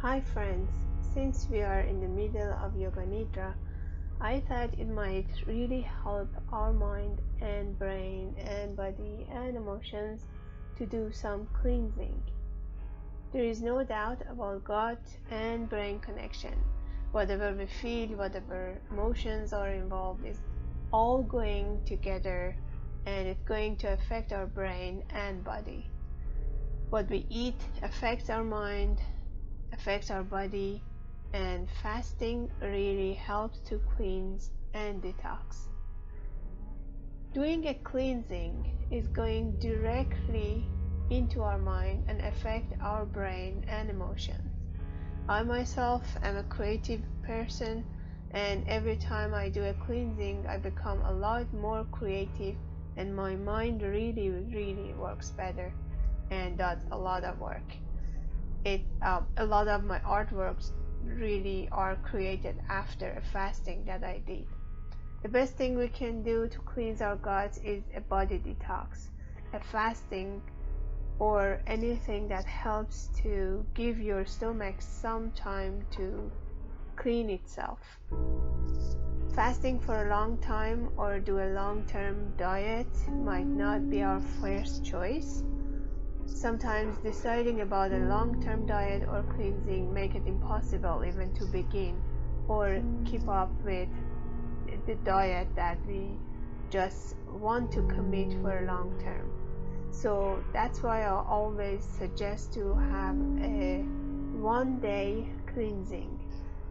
Hi friends, since we are in the middle of Yoga Nidra, I thought it might really help our mind and brain and body and emotions to do some cleansing. There is no doubt about gut and brain connection. Whatever we feel, whatever emotions are involved is all going together and it's going to affect our brain and body. What we eat affects our mind, affects our body, and fasting really helps to cleanse and detox. Doing a cleansing is going directly into our mind and affect our brain and emotions. I myself am a creative person, and every time I do a cleansing I become a lot more creative and my mind really works better and does a lot of work. A lot of my artworks really are created after a fasting that I did. The best thing we can do to cleanse our guts is a body detox, a fasting, or anything that helps to give your stomach some time to clean itself. Fasting for a long time or do a long-term diet might not be our first choice. Sometimes deciding about a long-term diet or cleansing make it impossible even to begin or keep up with the diet that we just want to commit for a long term. So that's why I always suggest to have a one-day cleansing.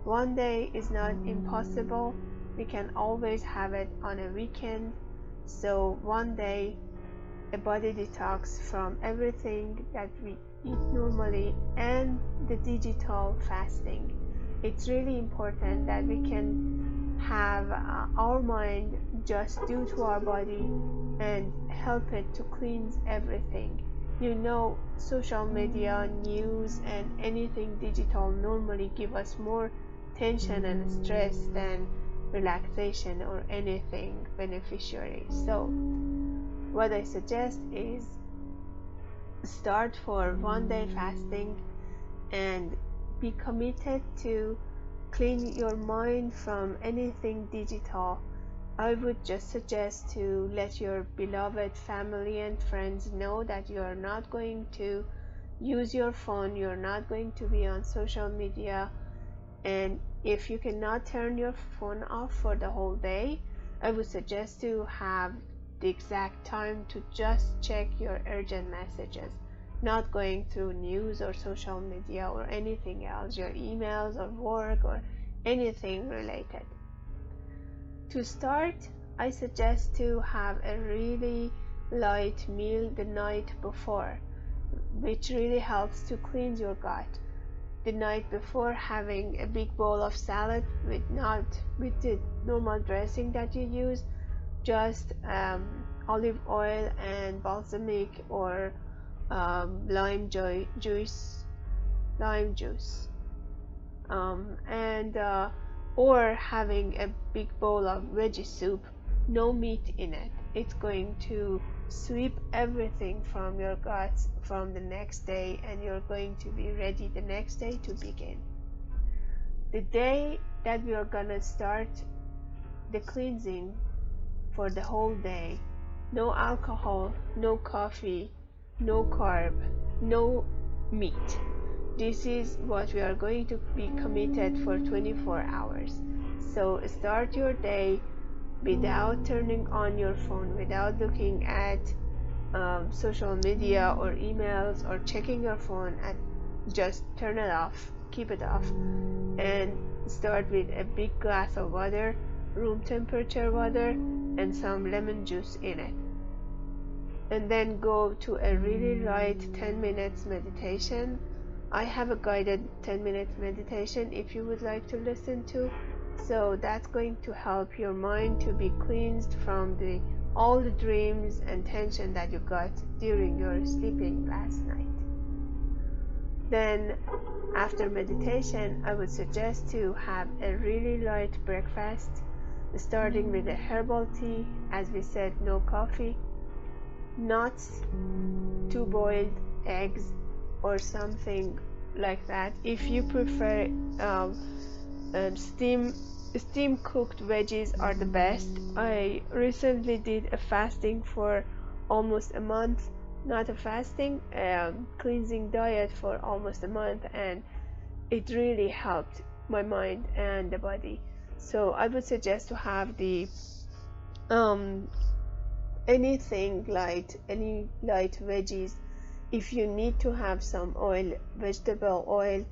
One day is not impossible. We can always have it on a weekend. So one day, a body detox from everything that we eat normally and the digital fasting. It's really important that we can have our mind just due to our body and help it to cleanse everything. Social media, news, and anything digital normally give us more tension and stress than relaxation or anything beneficiary. So what I suggest is start for one day fasting and be committed to clean your mind from anything digital. I would just suggest to let your beloved family and friends know that you are not going to use your phone, you're not going to be on social media, and if you cannot turn your phone off for the whole day, I would suggest to have the exact time to just check your urgent messages, not going through news or social media or anything else, your emails or work or anything related. To start, I suggest to have a really light meal the night before, which really helps to cleanse your gut. The night before, having a big bowl of salad with the normal dressing that you use, just olive oil and balsamic or lime juice, or having a big bowl of veggie soup, no meat in it. It's going to sweep everything from your guts from the next day, and you're going to be ready the next day to begin. The day that we are gonna start the cleansing for the whole day, no alcohol, no coffee, no carb, no meat. This is what we are going to be committed for 24 hours. So start your day without turning on your phone, without looking at social media or emails or checking your phone, and just turn it off, keep it off, and start with a big glass of water, room temperature water, and some lemon juice in it. And then go to a really light 10 minutes meditation. I have a guided 10 minutes meditation if you would like to listen to. So that's going to help your mind to be cleansed from all the dreams and tension that you got during your sleeping last night. Then after meditation, I would suggest to have a really light breakfast, starting with a herbal tea, as we said, no coffee, nuts, 2 boiled eggs or something like that. If you prefer steam cooked veggies are the best. I recently did a fasting for almost a month, not a fasting, cleansing diet for almost a month, and it really helped my mind and the body. So I would suggest to have the um anything light, any light veggies. If you need to have some oil, vegetable oil,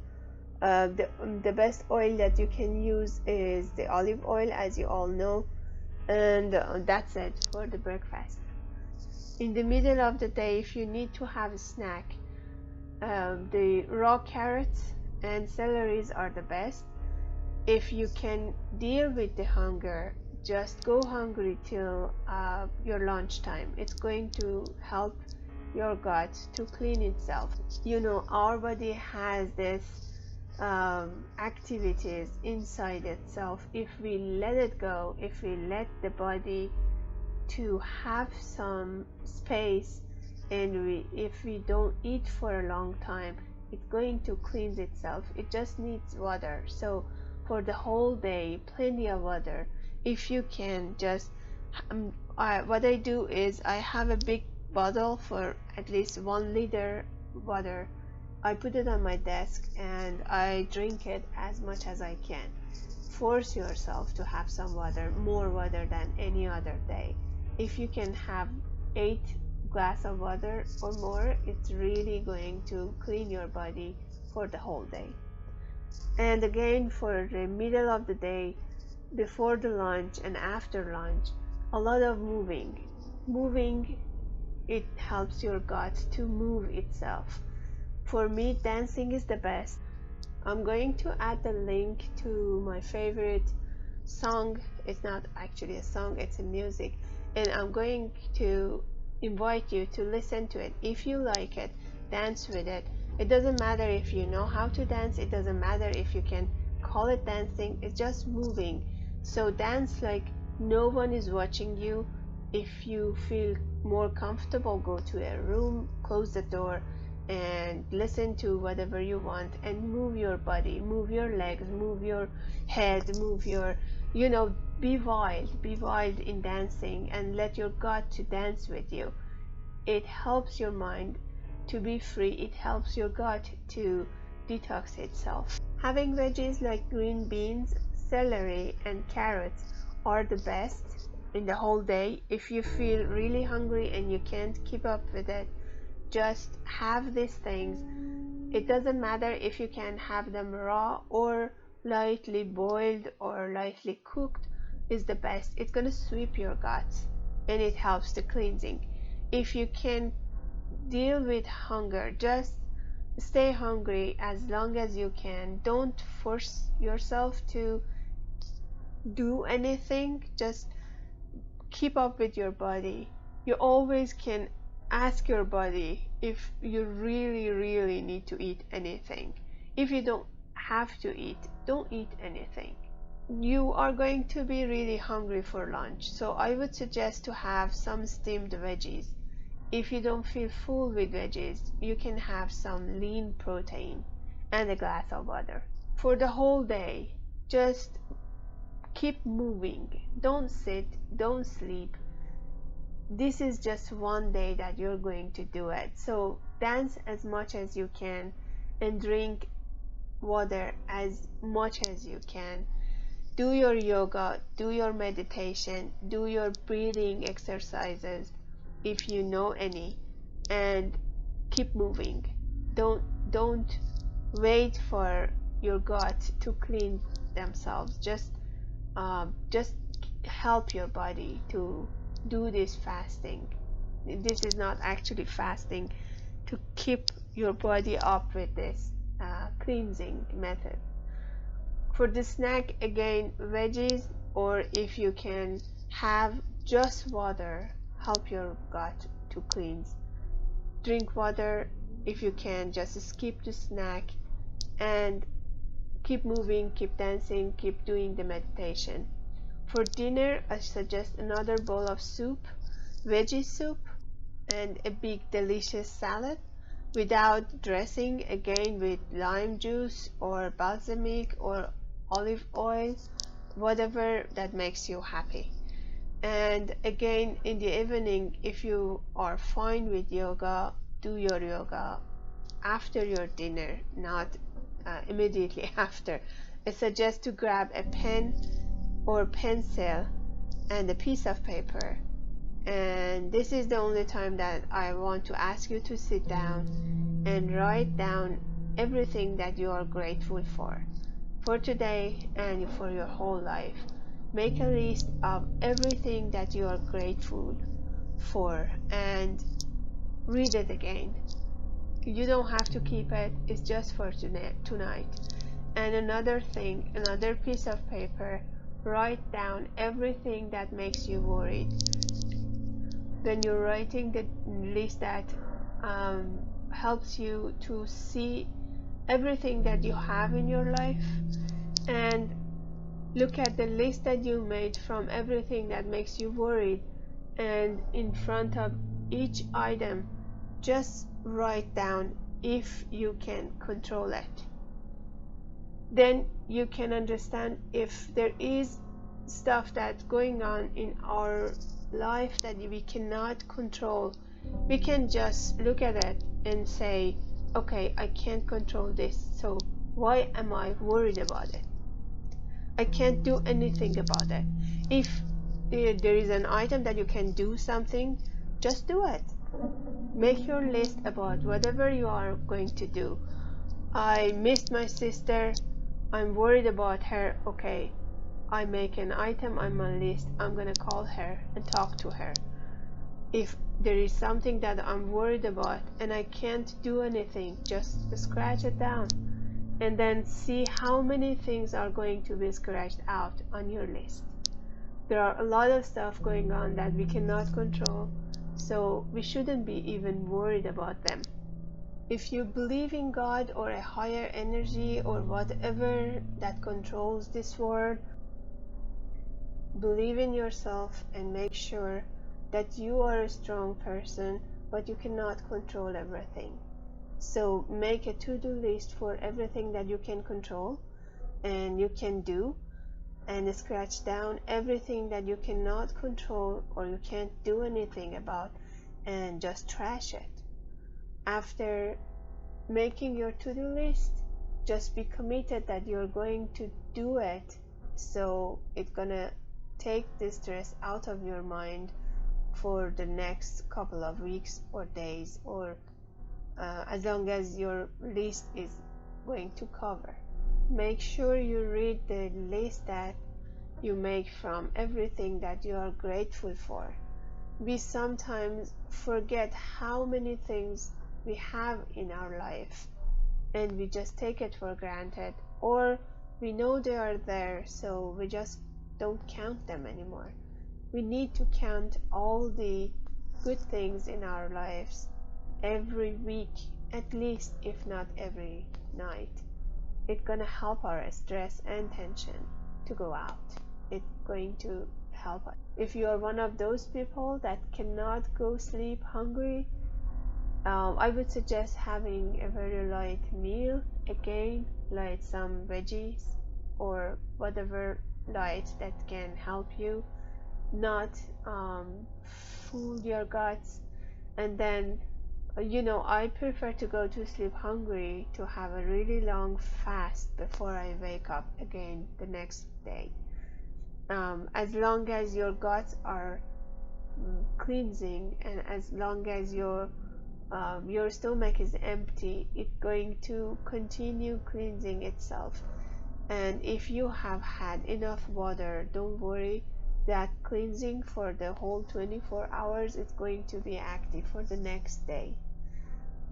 the best oil that you can use is the olive oil, as you all know, and that's it for the breakfast. In the middle of the day, if you need to have a snack, the raw carrots and celeries are the best. If you can deal with the hunger, just go hungry till your lunchtime. It's going to help your gut to clean itself. You know, our body has this activities inside itself. If we let it go, if we let the body to have some space, and if we don't eat for a long time, it's going to cleanse itself. It just needs water. So for the whole day, plenty of water. If you can just what I do is I have a big bottle for at least 1 liter water. I put it on my desk and I drink it as much as I can. Force yourself to have some water, more water than any other day. If you can have 8 glass of water or more, it's really going to clean your body for the whole day. And again, for the middle of the day, before the lunch and after lunch, a lot of moving. It helps your gut to move itself. For me, dancing is the best. I'm going to add the link to my favorite song. It's not actually a song, it's a music, and I'm going to invite you to listen to it. If you like it, dance with it. It doesn't matter if you know how to dance, it doesn't matter if you can call it dancing, it's just moving. So dance like no one is watching you. If you feel more comfortable, go to a room, close the door, and listen to whatever you want, and move your body, move your legs, move your head, move your, be wild in dancing, and let your gut to dance with you. It helps your mind to be free. It helps your gut to detox itself. Having veggies like green beans, celery, and carrots are the best in the whole day. If you feel really hungry and you can't keep up with it, just have these things. It doesn't matter if you can have them raw or lightly boiled or lightly cooked is the best. It's going to sweep your guts and it helps the cleansing. If you can deal with hunger, just stay hungry as long as you can. Don't force yourself to do anything. Just keep up with your body. You always can ask your body if you really need to eat anything. If you don't have to eat, don't eat anything. You are going to be really hungry for lunch, so I would suggest to have some steamed veggies. If you don't feel full with veggies, you can have some lean protein and a glass of water. For the whole day, just keep moving. Don't sit, don't sleep. This is just one day that you're going to do it. So dance as much as you can and drink water as much as you can. Do your yoga, do your meditation, do your breathing exercises if you know any, and keep moving. Don't wait for your gut to clean themselves. Just help your body to do this fasting. This is not actually fasting, to keep your body up with this cleansing method. For the snack, again, veggies, or if you can have just water, help your gut to cleanse. Drink water. If you can, just skip the snack and keep moving, keep dancing, keep doing the meditation. For dinner, I suggest another bowl of soup, veggie soup, and a big delicious salad. without dressing again with lime juice or balsamic or olive oil, whatever that makes you happy. And again, in the evening, if you are fine with yoga, do your yoga after your dinner, not immediately after. I suggest to grab a pen or pencil and a piece of paper, and this is the only time that I want to ask you to sit down and write down everything that you are grateful for today and for your whole life. Make a list of everything that you are grateful for and read it again. You don't have to keep it, it's just for tonight. And another thing, another piece of paper, write down everything that makes you worried. When you're writing the list, that helps you to see everything that you have in your life, and look at the list that you made from everything that makes you worried, and in front of each item just write down if you can control it. Then you can understand if there is stuff that's going on in our life that we cannot control. We can just look at it and say, okay, I can't control this, so why am I worried about it? I can't do anything about it. If there is an item that you can do something, just do it. Make your list about whatever you are going to do. I missed my sister, I'm worried about her. Okay, I make an item on my list, I'm gonna call her and talk to her. If there is something that I'm worried about and I can't do anything, just scratch it down and then see how many things are going to be scratched out on your list. There are a lot of stuff going on that we cannot control, so we shouldn't be even worried about them. If you believe in God or a higher energy or whatever that controls this world, believe in yourself and make sure that you are a strong person, but you cannot control everything. So make a to-do list for everything that you can control and you can do, and scratch down everything that you cannot control or you can't do anything about, and just trash it. After making your to-do list, just be committed that you're going to do it, so it's gonna take the stress out of your mind for the next couple of weeks or days, or as long as your list is going to cover. Make sure you read the list that you make from everything that you are grateful for. We sometimes forget how many things we have in our life and we just take it for granted, or we know they are there so we just don't count them anymore. We need to count all the good things in our lives every week, at least, if not every night. It's gonna help our stress and tension to go out. It's going to help us. If you are one of those people that cannot go sleep hungry, I would suggest having a very light meal, again, like some veggies or whatever light that can help you not fool your guts. And then I prefer to go to sleep hungry, to have a really long fast before I wake up again the next day. As long as your guts are cleansing, and as long as your stomach is empty, it's going to continue cleansing itself. And if you have had enough water, don't worry, that cleansing for the whole 24 hours is going to be active for the next day.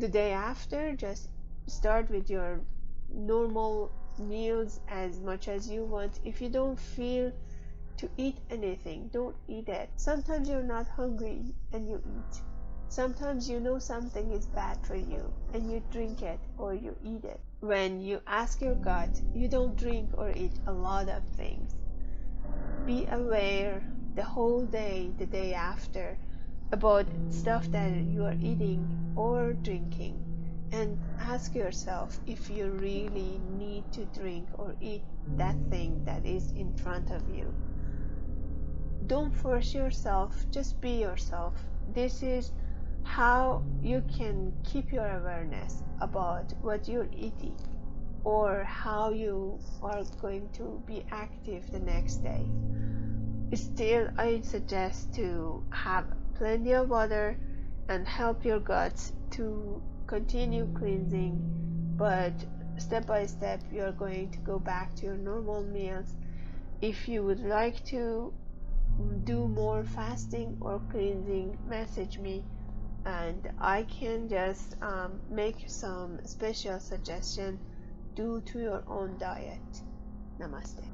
The day after, just start with your normal meals as much as you want. If you don't feel to eat anything, don't eat it. Sometimes you're not hungry and you eat. Sometimes you know something is bad for you and you drink it or you eat it. When you ask your gut, you don't drink or eat a lot of things. Be aware the whole day, the day after, about stuff that you are eating or drinking. and ask yourself if you really need to drink or eat that thing that is in front of you. Don't force yourself, just be yourself. This is how you can keep your awareness about what you're eating or how you are going to be active the next day. Still, I suggest to have plenty of water and help your guts to continue cleansing, but step by step you're going to go back to your normal meals. If you would like to do more fasting or cleansing, message me and I can just make some special suggestion due to your own diet. Namaste.